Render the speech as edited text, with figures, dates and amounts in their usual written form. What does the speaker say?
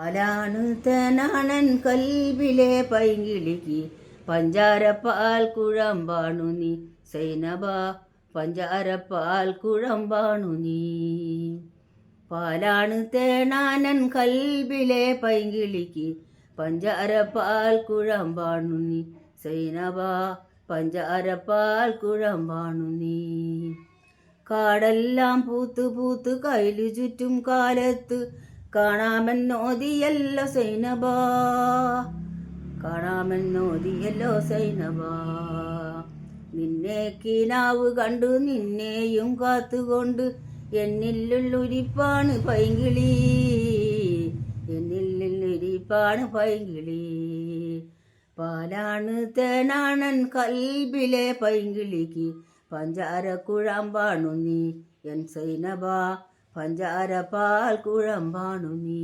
പാലാണ് തേനാണൻ കൽബിലെ പൈങ്കിളിക്ക് പഞ്ചാരപ്പാൽ കുഴമ്പാണു നീ സൈനബ പഞ്ചാരപ്പാൽ കുഴമ്പാണു നീ. പാലാണ് തേനാനൻ കൽബിലെ പൈങ്കിളിക്ക് പഞ്ചാരപ്പാൽ കുഴമ്പാണു നീ സൈനബ പഞ്ചാരപ്പാൽ കുഴമ്പാണു നീ. കാടെല്ലാം പൂത്ത് പൂത്ത് കയ്യിലു ചുറ്റും കാലത്ത് കാണാമെന്നോതിയല്ലോ സൈനബ കാണാമെന്നോതിയല്ലോ സൈനബ. നിന്നെ കിനാവ് കണ്ടു നിന്നെയും കാത്തുകൊണ്ട് എന്നിലുള്ളിരിപ്പാണ് പൈങ്കിളി എന്നിലുള്ളിരിപ്പാണ് പൈങ്കിളി. പാലാണ് തേനാണൻ കൽബിലെ പൈങ്കിളിക്ക് പഞ്ചാര കുഴമ്പാണു നീ എൻ സൈനബ പഞ്ചാരപ്പാൽ കുഴമ്പാണു നീ.